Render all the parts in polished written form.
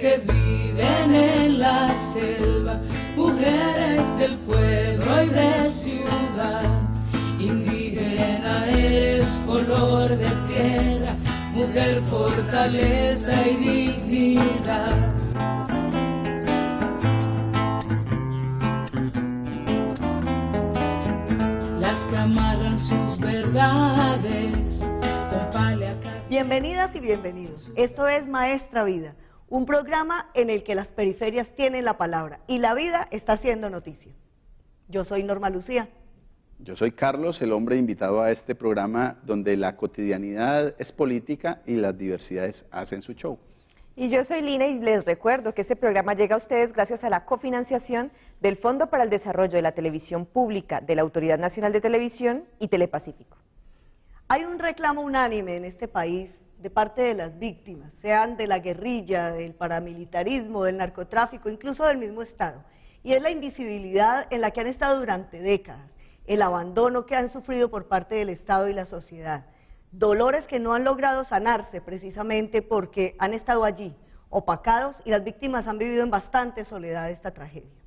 que viven en la selva, mujeres del pueblo y de ciudad. Indígena eres color de tierra, mujer, fortaleza y dignidad. Las que amarran sus verdades con pala. Bienvenidas y bienvenidos. Esto es Maestra Vida, un programa en el que las periferias tienen la palabra y la vida está haciendo noticia. Yo soy Norma Lucía. Yo soy Carlos, el hombre invitado a este programa donde la cotidianidad es política y las diversidades hacen su show. Y yo soy Lina y les recuerdo que este programa llega a ustedes gracias a la cofinanciación del Fondo para el Desarrollo de la Televisión Pública de la Autoridad Nacional de Televisión y Telepacífico. Hay un reclamo unánime en este país de parte de las víctimas, sean de la guerrilla, del paramilitarismo, del narcotráfico, incluso del mismo Estado, y es la invisibilidad en la que han estado durante décadas, el abandono que han sufrido por parte del Estado y la sociedad, dolores que no han logrado sanarse precisamente porque han estado allí, opacados, y las víctimas han vivido en bastante soledad esta tragedia.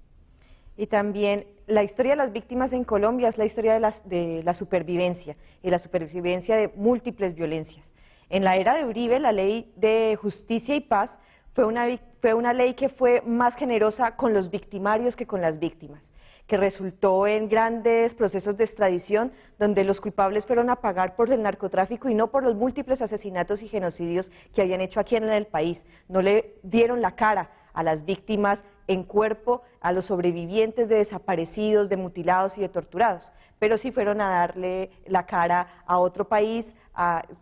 Y también la historia de las víctimas en Colombia es la historia de la supervivencia, y la supervivencia de múltiples violencias. En la era de Uribe, la ley de justicia y paz fue una ley que fue más generosa con los victimarios que con las víctimas, que resultó en grandes procesos de extradición donde los culpables fueron a pagar por el narcotráfico y no por los múltiples asesinatos y genocidios que habían hecho aquí en el país. No le dieron la cara a las víctimas en cuerpo, a los sobrevivientes de desaparecidos, de mutilados y de torturados, pero sí fueron a darle la cara a otro país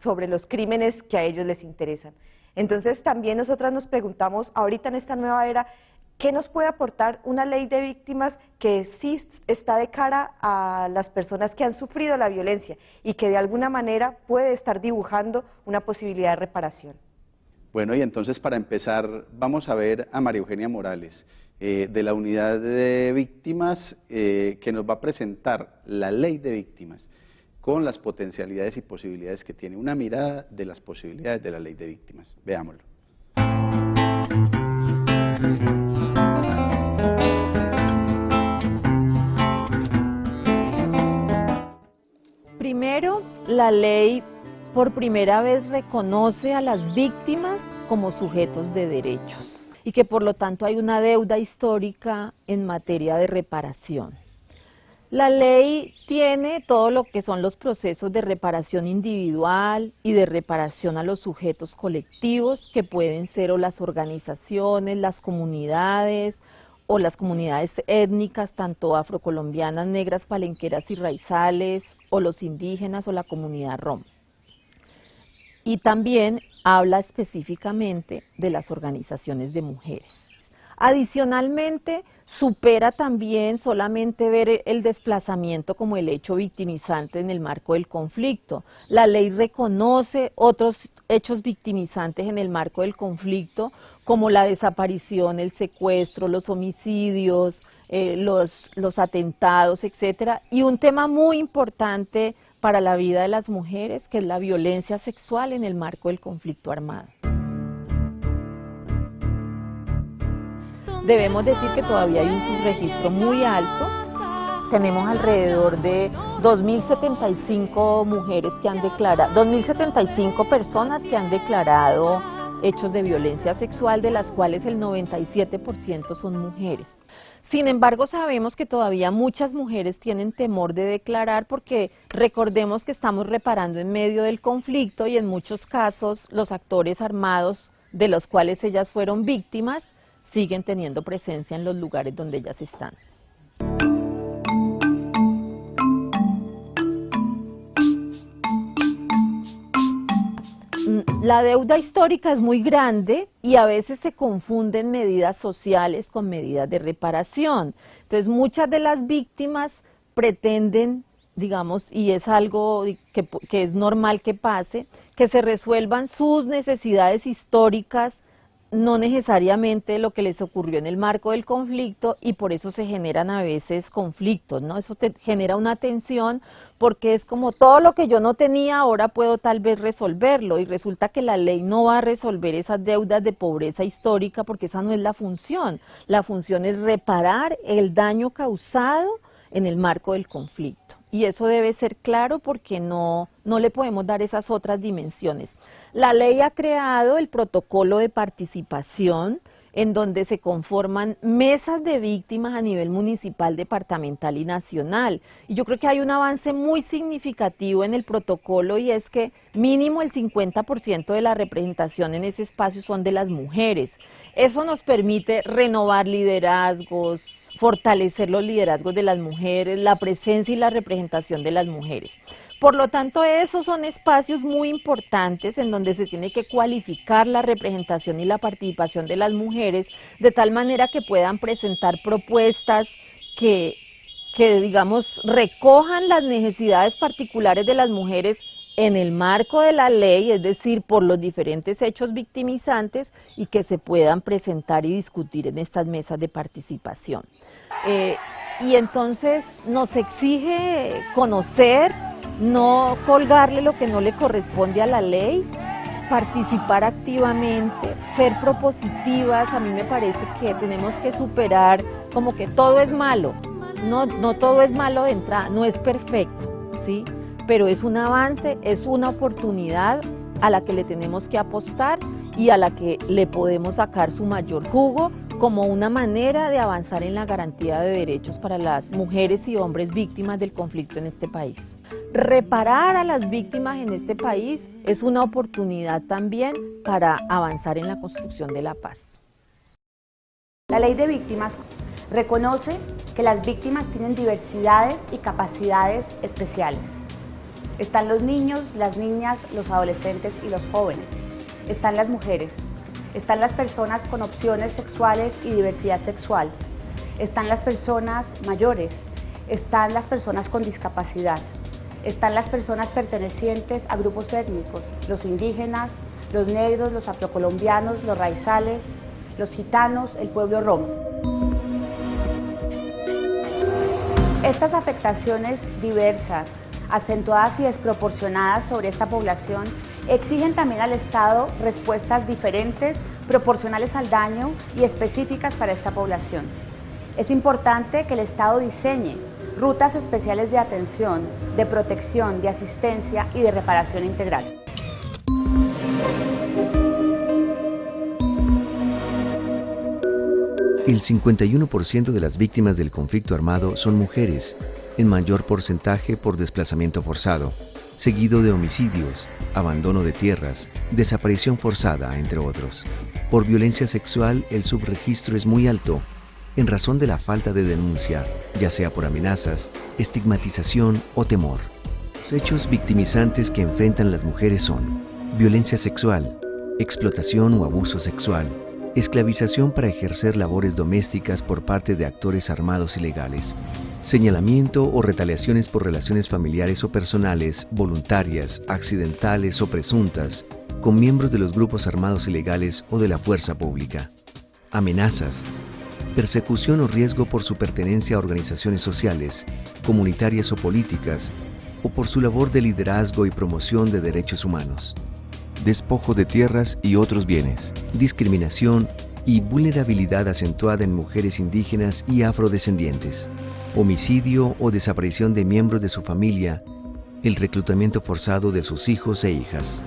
sobre los crímenes que a ellos les interesan. Entonces también nosotras nos preguntamos, ahorita en esta nueva era, ¿qué nos puede aportar una ley de víctimas que sí está de cara a las personas que han sufrido la violencia y que de alguna manera puede estar dibujando una posibilidad de reparación? Bueno, y entonces para empezar vamos a ver a María Eugenia Morales, de la Unidad de Víctimas, que nos va a presentar la Ley de Víctimas con las potencialidades y posibilidades que tiene, una mirada de las posibilidades de la Ley de Víctimas. Veámoslo. Primero, la ley por primera vez reconoce a las víctimas como sujetos de derechos y que por lo tanto hay una deuda histórica en materia de reparación. La ley tiene todo lo que son los procesos de reparación individual y de reparación a los sujetos colectivos, que pueden ser o las organizaciones, las comunidades o las comunidades étnicas, tanto afrocolombianas, negras, palenqueras y raizales, o los indígenas o la comunidad rom. Y también habla específicamente de las organizaciones de mujeres. Adicionalmente, supera también solamente ver el desplazamiento como el hecho victimizante en el marco del conflicto. La ley reconoce otros hechos victimizantes en el marco del conflicto, como la desaparición, el secuestro, los homicidios, los atentados, etcétera, y un tema muy importante para la vida de las mujeres, que es la violencia sexual en el marco del conflicto armado. Debemos decir que todavía hay un subregistro muy alto. Tenemos alrededor de 2.075 mujeres que han declarado, 2.075 personas que han declarado hechos de violencia sexual, de las cuales el 97% son mujeres. Sin embargo, sabemos que todavía muchas mujeres tienen temor de declarar porque recordemos que estamos reparando en medio del conflicto y en muchos casos los actores armados de los cuales ellas fueron víctimas siguen teniendo presencia en los lugares donde ellas están. La deuda histórica es muy grande y a veces se confunden medidas sociales con medidas de reparación. Entonces muchas de las víctimas pretenden, digamos, y es algo que es normal que pase, que se resuelvan sus necesidades históricas no necesariamente lo que les ocurrió en el marco del conflicto, y por eso se generan a veces conflictos, ¿no? Eso te genera una tensión porque es como todo lo que yo no tenía ahora puedo tal vez resolverlo, y resulta que la ley no va a resolver esas deudas de pobreza histórica porque esa no es la función. La función es reparar el daño causado en el marco del conflicto, y eso debe ser claro porque no le podemos dar esas otras dimensiones. La ley ha creado el protocolo de participación, en donde se conforman mesas de víctimas a nivel municipal, departamental y nacional. Y yo creo que hay un avance muy significativo en el protocolo, y es que mínimo el 50% de la representación en ese espacio son de las mujeres. Eso nos permite renovar liderazgos, fortalecer los liderazgos de las mujeres, la presencia y la representación de las mujeres. Por lo tanto, esos son espacios muy importantes en donde se tiene que cualificar la representación y la participación de las mujeres, de tal manera que puedan presentar propuestas que digamos, recojan las necesidades particulares de las mujeres en el marco de la ley, es decir, por los diferentes hechos victimizantes, y que se puedan presentar y discutir en estas mesas de participación. Y entonces nos exige conocer, no colgarle lo que no le corresponde a la ley, participar activamente, ser propositivas. A mí me parece que tenemos que superar como que todo es malo, no todo es malo de entrada, no es perfecto, ¿sí? Pero es un avance, es una oportunidad a la que le tenemos que apostar y a la que le podemos sacar su mayor jugo como una manera de avanzar en la garantía de derechos para las mujeres y hombres víctimas del conflicto en este país. Reparar a las víctimas en este país es una oportunidad también para avanzar en la construcción de la paz. La ley de víctimas reconoce que las víctimas tienen diversidades y capacidades especiales. Están los niños, las niñas, los adolescentes y los jóvenes. Están las mujeres. Están las personas con opciones sexuales y diversidad sexual. Están las personas mayores. Están las personas con discapacidad. Están las personas pertenecientes a grupos étnicos, los indígenas, los negros, los afrocolombianos, los raizales, los gitanos, el pueblo romo. Estas afectaciones diversas, acentuadas y desproporcionadas sobre esta población, exigen también al Estado respuestas diferentes, proporcionales al daño y específicas para esta población. Es importante que el Estado diseñe rutas especiales de atención, de protección, de asistencia y de reparación integral. El 51% de las víctimas del conflicto armado son mujeres, en mayor porcentaje por desplazamiento forzado, seguido de homicidios, abandono de tierras, desaparición forzada, entre otros. Por violencia sexual, el subregistro es muy alto, en razón de la falta de denuncia, ya sea por amenazas, estigmatización o temor. Los hechos victimizantes que enfrentan las mujeres son violencia sexual, explotación o abuso sexual, esclavización para ejercer labores domésticas por parte de actores armados ilegales, señalamiento o retaliaciones por relaciones familiares o personales, voluntarias, accidentales o presuntas, con miembros de los grupos armados ilegales o de la fuerza pública, amenazas, persecución o riesgo por su pertenencia a organizaciones sociales, comunitarias o políticas, o por su labor de liderazgo y promoción de derechos humanos, despojo de tierras y otros bienes, discriminación y vulnerabilidad acentuada en mujeres indígenas y afrodescendientes, homicidio o desaparición de miembros de su familia, el reclutamiento forzado de sus hijos e hijas.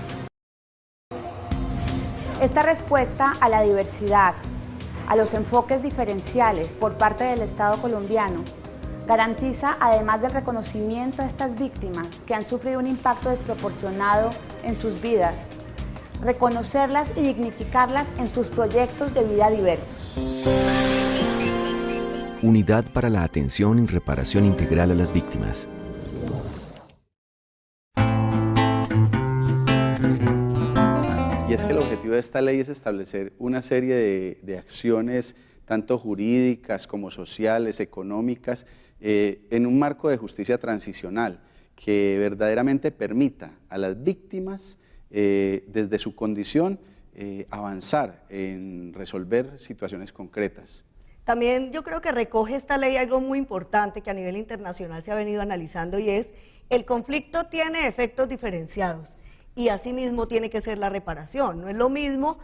Esta respuesta a la diversidad, a los enfoques diferenciales por parte del Estado colombiano, garantiza, además del reconocimiento a estas víctimas que han sufrido un impacto desproporcionado en sus vidas, reconocerlas y dignificarlas en sus proyectos de vida diversos. Unidad para la atención y reparación integral a las víctimas. Y es que el objetivo de esta ley es establecer una serie de acciones, tanto jurídicas como sociales, económicas, en un marco de justicia transicional, que verdaderamente permita a las víctimas, desde su condición, avanzar en resolver situaciones concretas. También yo creo que recoge esta ley algo muy importante que a nivel internacional se ha venido analizando, y es: el conflicto tiene efectos diferenciados y asimismo tiene que ser la reparación. No es lo mismo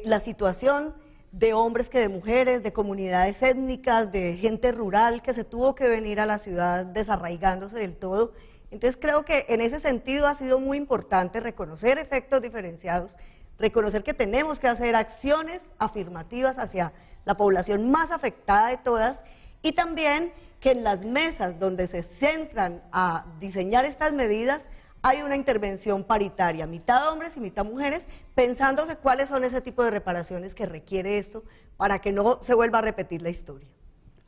la situación de hombres que de mujeres, de comunidades étnicas, de gente rural que se tuvo que venir a la ciudad desarraigándose del todo. Entonces creo que en ese sentido ha sido muy importante reconocer efectos diferenciados, reconocer que tenemos que hacer acciones afirmativas hacia la población más afectada de todas, y también que en las mesas donde se centran a diseñar estas medidas hay una intervención paritaria, mitad hombres y mitad mujeres, pensándose cuáles son ese tipo de reparaciones que requiere esto para que no se vuelva a repetir la historia.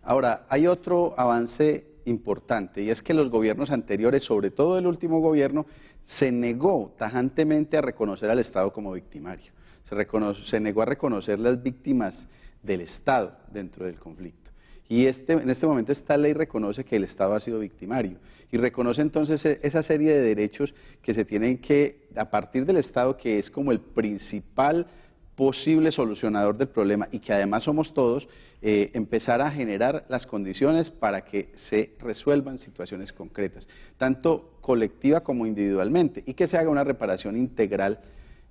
Ahora, hay otro avance importante, y es que los gobiernos anteriores, sobre todo el último gobierno, se negó tajantemente a reconocer al Estado como victimario, se negó a reconocer las víctimas del Estado dentro del conflicto. Y en este momento esta ley reconoce que el Estado ha sido victimario y reconoce entonces esa serie de derechos que se tienen que, a partir del Estado, que es como el principal posible solucionador del problema y que además somos todos, empezar a generar las condiciones para que se resuelvan situaciones concretas, tanto colectiva como individualmente, y que se haga una reparación integral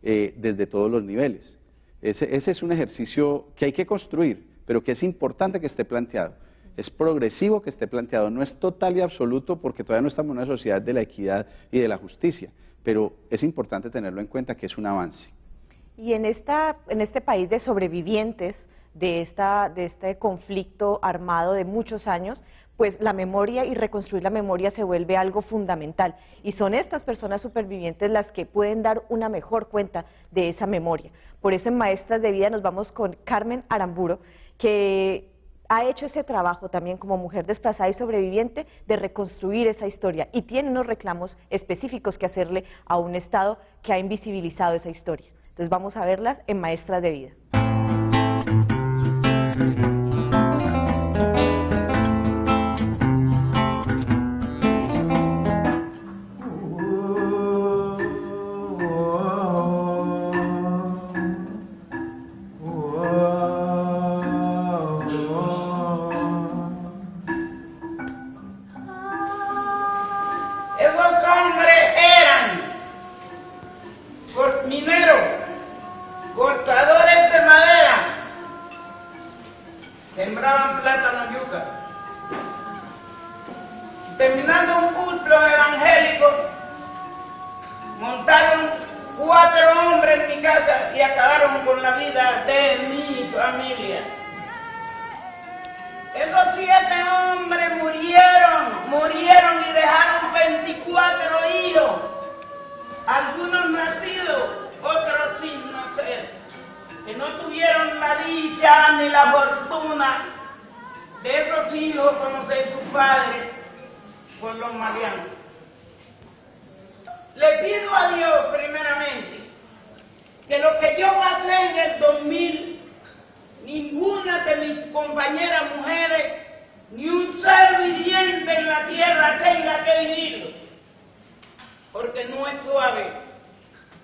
desde todos los niveles. Ese es un ejercicio que hay que construir, pero que es importante que esté planteado. Es progresivo que esté planteado, no es total y absoluto porque todavía no estamos en una sociedad de la equidad y de la justicia, pero es importante tenerlo en cuenta que es un avance. Y en este país de sobrevivientes de este conflicto armado de muchos años, pues la memoria y reconstruir la memoria se vuelve algo fundamental. Y son estas personas supervivientes las que pueden dar una mejor cuenta de esa memoria. Por eso en Maestras de Vida nos vamos con Carmen Aramburo, que ha hecho ese trabajo también como mujer desplazada y sobreviviente de reconstruir esa historia y tiene unos reclamos específicos que hacerle a un Estado que ha invisibilizado esa historia. Entonces vamos a verlas en Maestras de Vida. Cortadores de madera, sembraban plátano, yuca. Terminando un culto evangélico, montaron 4 hombres en mi casa y acabaron con la vida de mi familia. Esos 7 hombres murieron y dejaron 24 hijos, algunos nacidos, otros sin nacer, que no tuvieron la dicha ni la fortuna de esos hijos conocer su padre por los marianos. Le pido a Dios primeramente que lo que yo pasé en el 2000, ninguna de mis compañeras mujeres, ni un ser viviente en la tierra tenga que vivirlo, porque no es suave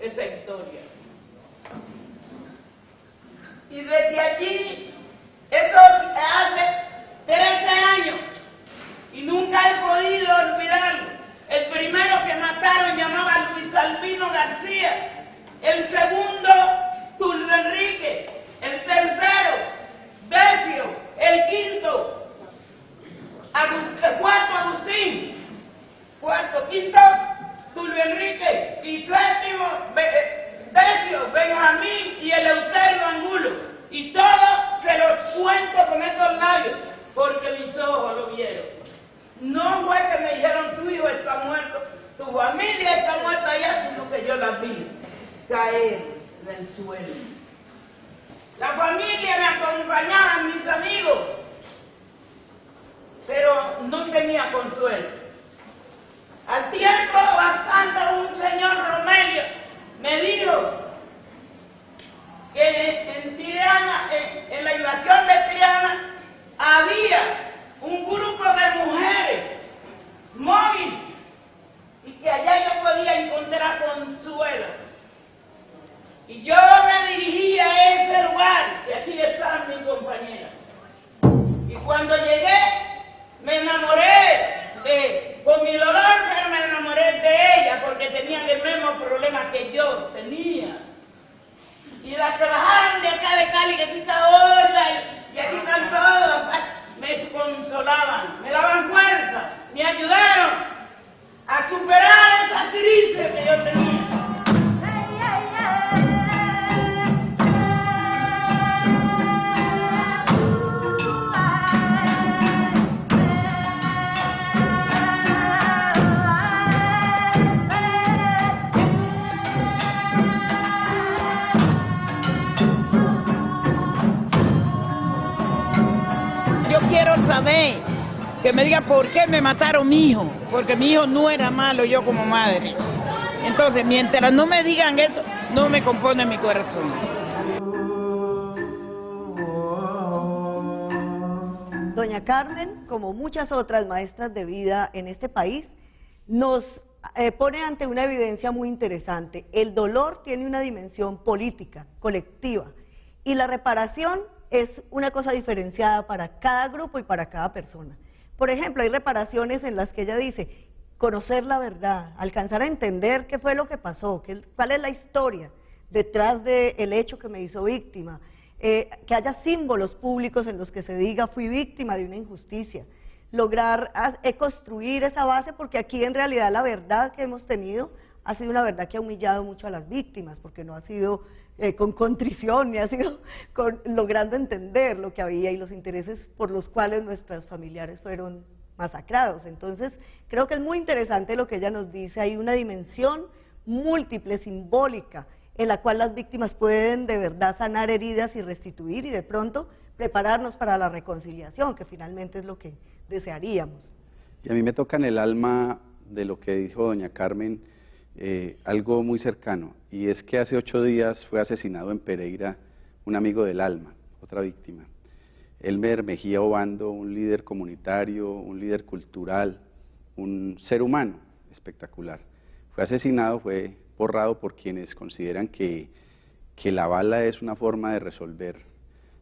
esa historia. Y desde allí, eso hace 13 años, y nunca he podido olvidarlo. El primero que mataron llamaba Luis Albino García, el segundo Tulio Enrique, el tercero Decio, el quinto cuarto Agustín, quinto Tulio Enrique y séptimo Decio, Benjamín y Eleuterio Angulo. Y todo se los cuento con estos labios porque mis ojos lo vieron. No fue que me dijeron tu hijo está muerto, tu familia está muerta ya, sino que yo la vi caer del suelo. La familia me acompañaba, mis amigos, pero no tenía consuelo. Al tiempo bastante un señor Romelio me dijo que en Tirana, en la invasión de Tirana, había un grupo de mujeres móviles y que allá yo podía encontrar consuelo. Y yo me dirigí Cuando llegué, me enamoré con mi dolor, pero me enamoré de ella porque tenían el mismo problema que yo tenía. Y las que bajaron de acá de Cali, que aquí está Olga y aquí están todos, me consolaban, me daban fuerza, me ayudaron a superar esa crisis que yo tenía. Quiero saber, que me diga por qué me mataron mi hijo, porque mi hijo no era malo yo como madre. Entonces, mientras no me digan eso, no me compone mi corazón. Doña Carmen, como muchas otras maestras de vida en este país, nos pone ante una evidencia muy interesante. El dolor tiene una dimensión política, colectiva, y la reparación es una cosa diferenciada para cada grupo y para cada persona. Por ejemplo, hay reparaciones en las que ella dice, conocer la verdad, alcanzar a entender qué fue lo que pasó, cuál es la historia detrás del hecho que me hizo víctima, que haya símbolos públicos en los que se diga fui víctima de una injusticia, lograr construir esa base, porque aquí en realidad la verdad que hemos tenido ha sido una verdad que ha humillado mucho a las víctimas, porque no ha sido con contrición, ni ha sido logrando entender lo que había y los intereses por los cuales nuestros familiares fueron masacrados. Entonces, creo que es muy interesante lo que ella nos dice, hay una dimensión múltiple, simbólica, en la cual las víctimas pueden de verdad sanar heridas y restituir y de pronto prepararnos para la reconciliación, que finalmente es lo que desearíamos. Y a mí me toca en el alma de lo que dijo doña Carmen, algo muy cercano, y es que hace 8 días fue asesinado en Pereira un amigo del alma, otra víctima, Elmer Mejía Obando, un líder comunitario, un líder cultural, un ser humano espectacular. Fue asesinado, fue borrado por quienes consideran que la bala es una forma de resolver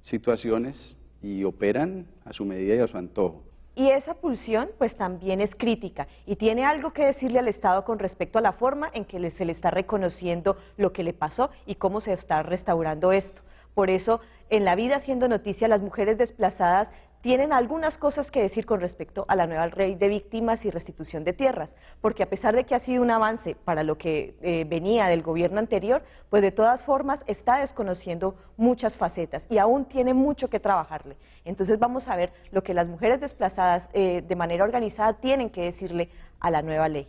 situaciones y operan a su medida y a su antojo. Y esa pulsión pues también es crítica y tiene algo que decirle al Estado con respecto a la forma en que se le está reconociendo lo que le pasó y cómo se está restaurando esto. Por eso, en La Vida Haciendo Noticia, las mujeres desplazadas tienen algunas cosas que decir con respecto a la nueva ley de víctimas y restitución de tierras, porque a pesar de que ha sido un avance para lo que venía del gobierno anterior, pues de todas formas está desconociendo muchas facetas y aún tiene mucho que trabajarle. Entonces vamos a ver lo que las mujeres desplazadas de manera organizada tienen que decirle a la nueva ley.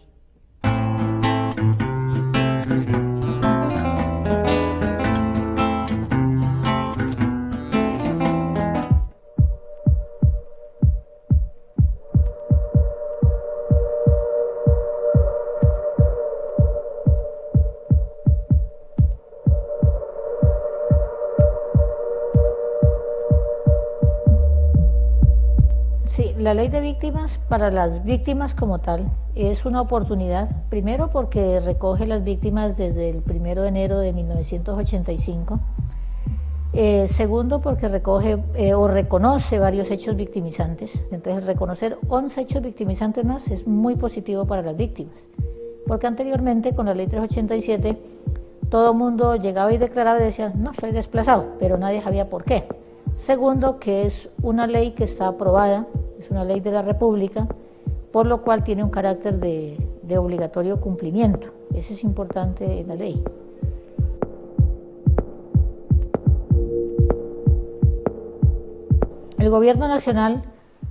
La ley de víctimas, para las víctimas como tal, es una oportunidad, primero porque recoge las víctimas desde el 1 de enero de 1985, segundo porque recoge o reconoce varios hechos victimizantes. Entonces reconocer 11 hechos victimizantes más es muy positivo para las víctimas, porque anteriormente con la ley 387 todo el mundo llegaba y declaraba y decía, no, soy desplazado, pero nadie sabía por qué. Segundo, que es una ley que está aprobada, es una ley de la República, por lo cual tiene un carácter de obligatorio cumplimiento. Eso es importante en la ley. El gobierno nacional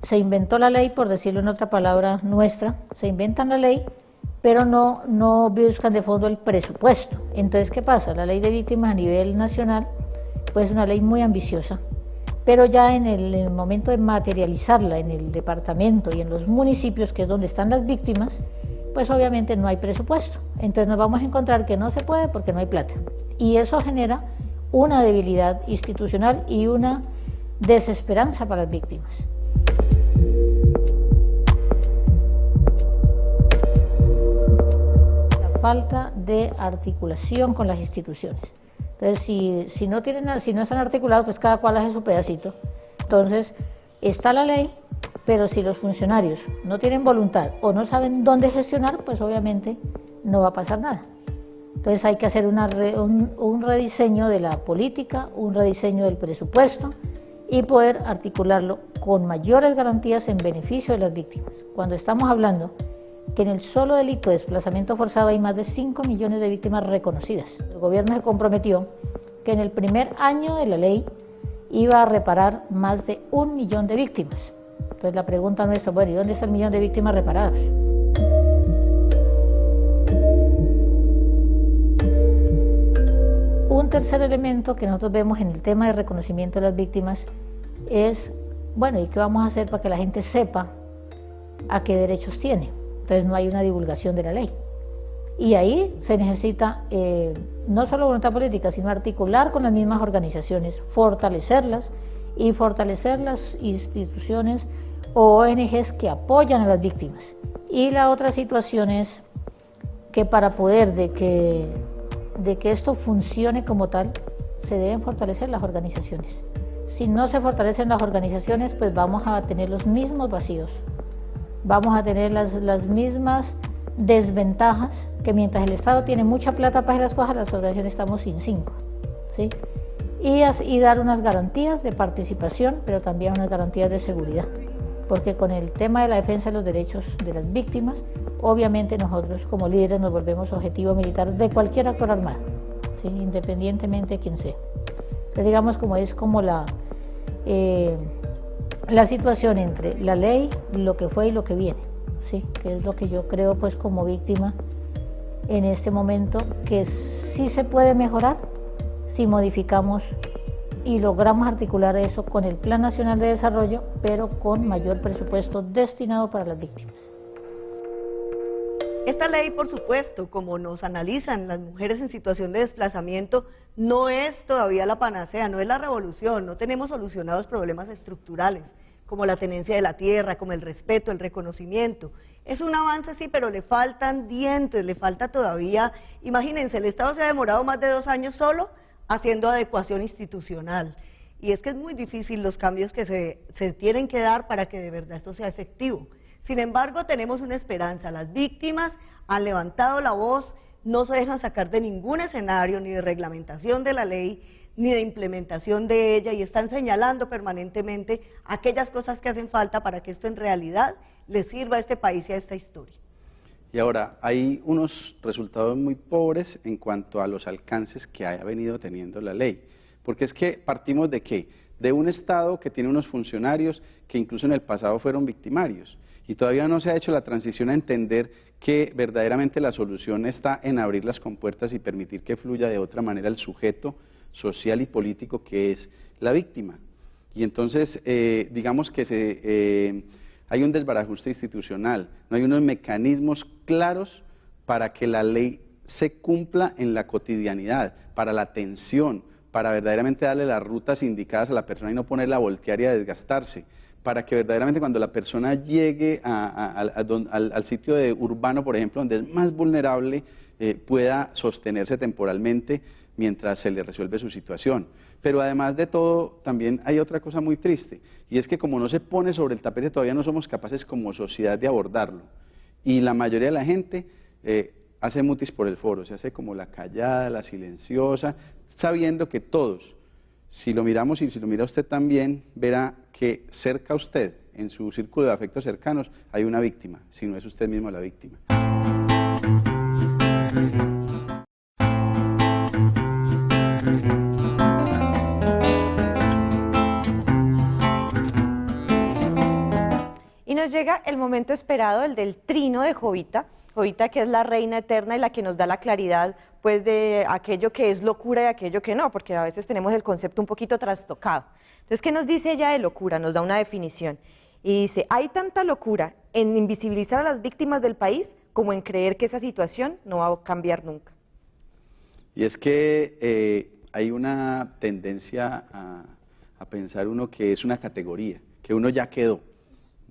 se inventó la ley, por decirlo en otra palabra nuestra, se inventan la ley, pero no buscan de fondo el presupuesto. Entonces, ¿qué pasa? La ley de víctimas a nivel nacional, pues es una ley muy ambiciosa, pero ya en el momento de materializarla en el departamento y en los municipios, que es donde están las víctimas, pues obviamente no hay presupuesto. Entonces nos vamos a encontrar que no se puede porque no hay plata. Y eso genera una debilidad institucional y una desesperanza para las víctimas. La falta de articulación con las instituciones. Entonces, si no están articulados, pues cada cual hace su pedacito. Entonces, está la ley, pero si los funcionarios no tienen voluntad o no saben dónde gestionar, pues obviamente no va a pasar nada. Entonces hay que hacer un rediseño de la política, un rediseño del presupuesto y poder articularlo con mayores garantías en beneficio de las víctimas. Cuando estamos hablando que en el solo delito de desplazamiento forzado hay más de 5 millones de víctimas reconocidas. El gobierno se comprometió que en el primer año de la ley iba a reparar más de 1 millón de víctimas. Entonces la pregunta nuestra, bueno, ¿y dónde está el millón de víctimas reparadas? Un tercer elemento que nosotros vemos en el tema de reconocimiento de las víctimas es, bueno, ¿y qué vamos a hacer para que la gente sepa a qué derechos tiene? Entonces no hay una divulgación de la ley. Y ahí se necesita no solo voluntad política, sino articular con las mismas organizaciones, fortalecerlas y fortalecer las instituciones o ONGs que apoyan a las víctimas. Y la otra situación es que para poder de que esto funcione como tal, se deben fortalecer las organizaciones. Si no se fortalecen las organizaciones, pues vamos a tener los mismos vacíos, vamos a tener las mismas desventajas, que mientras el Estado tiene mucha plata para hacer las cosas, las organizaciones estamos sin 5, ¿sí? Y dar unas garantías de participación, pero también unas garantías de seguridad, porque con el tema de la defensa de los derechos de las víctimas, obviamente nosotros como líderes nos volvemos objetivo militar de cualquier actor armado, ¿sí? Independientemente de quién sea. Entonces digamos como es como la situación entre la ley, lo que fue y lo que viene, ¿sí? Que es lo que yo creo pues como víctima en este momento, que sí se puede mejorar si modificamos y logramos articular eso con el Plan Nacional de Desarrollo, pero con mayor presupuesto destinado para las víctimas. Esta ley, por supuesto, como nos analizan las mujeres en situación de desplazamiento, no es todavía la panacea, no es la revolución, no tenemos solucionados problemas estructurales, como la tenencia de la tierra, como el respeto, el reconocimiento. Es un avance, sí, pero le faltan dientes, le falta todavía. Imagínense, el Estado se ha demorado más de 2 años solo haciendo adecuación institucional. Y es que es muy difícil los cambios que se tienen que dar para que de verdad esto sea efectivo. Sin embargo, tenemos una esperanza. Las víctimas han levantado la voz, no se dejan sacar de ningún escenario, ni de reglamentación de la ley, ni de implementación de ella, y están señalando permanentemente aquellas cosas que hacen falta para que esto en realidad le sirva a este país y a esta historia. Y ahora, hay unos resultados muy pobres en cuanto a los alcances que ha venido teniendo la ley. Porque es que partimos de ¿qué? De un Estado que tiene unos funcionarios que incluso en el pasado fueron victimarios. Y todavía no se ha hecho la transición a entender que verdaderamente la solución está en abrir las compuertas y permitir que fluya de otra manera el sujeto social y político que es la víctima. Y entonces, digamos que hay un desbarajuste institucional, no hay unos mecanismos claros para que la ley se cumpla en la cotidianidad, para la atención, para verdaderamente darle las rutas indicadas a la persona y no ponerla a voltear y a desgastarse, para que verdaderamente cuando la persona llegue al sitio urbano, por ejemplo, donde es más vulnerable, pueda sostenerse temporalmente mientras se le resuelve su situación. Pero además de todo, también hay otra cosa muy triste, y es que como no se pone sobre el tapete, todavía no somos capaces como sociedad de abordarlo. Y la mayoría de la gente hace mutis por el foro, se hace como la callada, la silenciosa, sabiendo que todos, si lo miramos y si lo mira usted también, verá que cerca a usted, en su círculo de afectos cercanos, hay una víctima, si no es usted mismo la víctima. Y nos llega el momento esperado, el del trino de Jovita. Jovita, que es la reina eterna y la que nos da la claridad pues de aquello que es locura y aquello que no, porque a veces tenemos el concepto un poquito trastocado. Entonces, ¿qué nos dice ella de locura? Nos da una definición y dice: hay tanta locura en invisibilizar a las víctimas del país como en creer que esa situación no va a cambiar nunca. Y es que hay una tendencia a pensar uno que es una categoría, que uno ya quedó,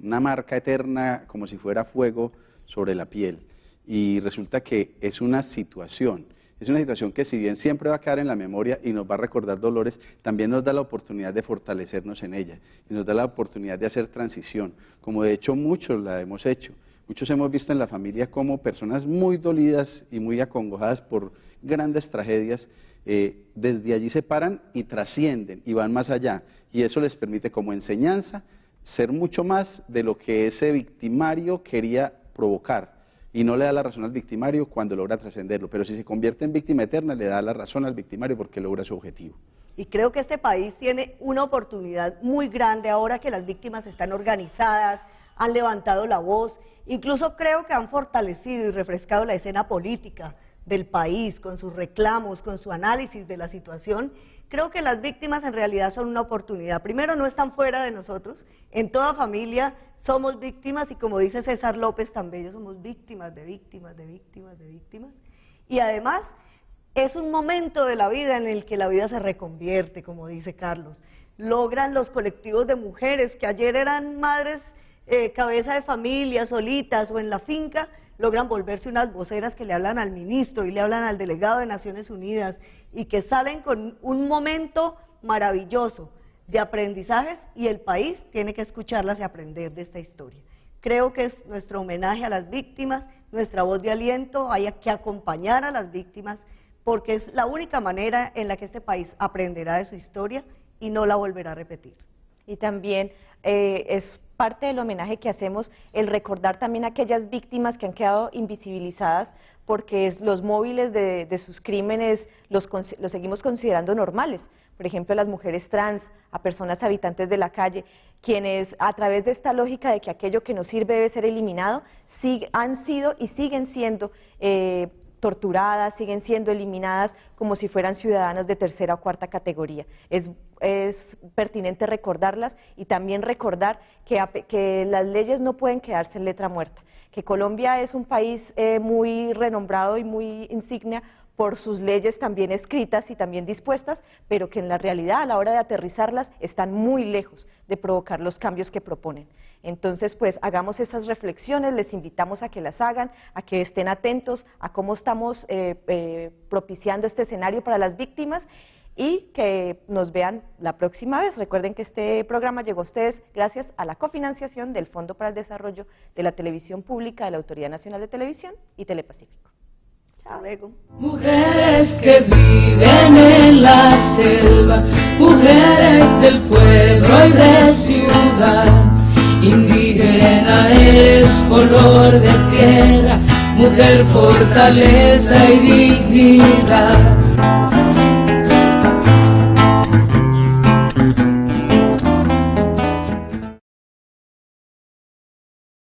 una marca eterna como si fuera fuego sobre la piel. Y resulta que es una situación, Es una situación que si bien siempre va a quedar en la memoria y nos va a recordar dolores, también nos da la oportunidad de fortalecernos en ella y nos da la oportunidad de hacer transición, como de hecho muchos la hemos hecho. Muchos hemos visto en la familia como personas muy dolidas y muy acongojadas por grandes tragedias, desde allí se paran y trascienden y van más allá, y eso les permite como enseñanza ser mucho más de lo que ese victimario quería provocar, y no le da la razón al victimario cuando logra trascenderlo, pero si se convierte en víctima eterna le da la razón al victimario porque logra su objetivo. Y creo que este país tiene una oportunidad muy grande ahora que las víctimas están organizadas, han levantado la voz, incluso creo que han fortalecido y refrescado la escena política del país con sus reclamos, con su análisis de la situación. Creo que las víctimas en realidad son una oportunidad. Primero, no están fuera de nosotros, en toda familia somos víctimas y como dice César López tan bello, somos víctimas de víctimas, de víctimas, de víctimas. Y además es un momento de la vida en el que la vida se reconvierte, como dice Carlos. Logran los colectivos de mujeres que ayer eran madres, cabeza de familia, solitas o en la finca, logran volverse unas voceras que le hablan al ministro y le hablan al delegado de Naciones Unidas y que salen con un momento maravilloso de aprendizajes, y el país tiene que escucharlas y aprender de esta historia. Creo que es nuestro homenaje a las víctimas, nuestra voz de aliento, hay que acompañar a las víctimas, porque es la única manera en la que este país aprenderá de su historia y no la volverá a repetir. Y también es parte del homenaje que hacemos el recordar también a aquellas víctimas que han quedado invisibilizadas, porque los móviles de sus crímenes los seguimos considerando normales. Por ejemplo, a las mujeres trans, a personas habitantes de la calle, quienes a través de esta lógica de que aquello que no sirve debe ser eliminado, han sido y siguen siendo torturadas, siguen siendo eliminadas como si fueran ciudadanos de tercera o cuarta categoría. Es pertinente recordarlas y también recordar que las leyes no pueden quedarse en letra muerta, que Colombia es un país muy renombrado y muy insignia por sus leyes también escritas y también dispuestas, pero que en la realidad a la hora de aterrizarlas están muy lejos de provocar los cambios que proponen. Entonces, pues hagamos esas reflexiones, les invitamos a que las hagan, a que estén atentos a cómo estamos propiciando este escenario para las víctimas y que nos vean la próxima vez. Recuerden que este programa llegó a ustedes gracias a la cofinanciación del Fondo para el Desarrollo de la Televisión Pública de la Autoridad Nacional de Televisión y Telepacífico. Hasta luego. Mujeres que viven en la selva, mujeres del pueblo y de ciudad, indígena eres color de tierra, mujer fortaleza y dignidad.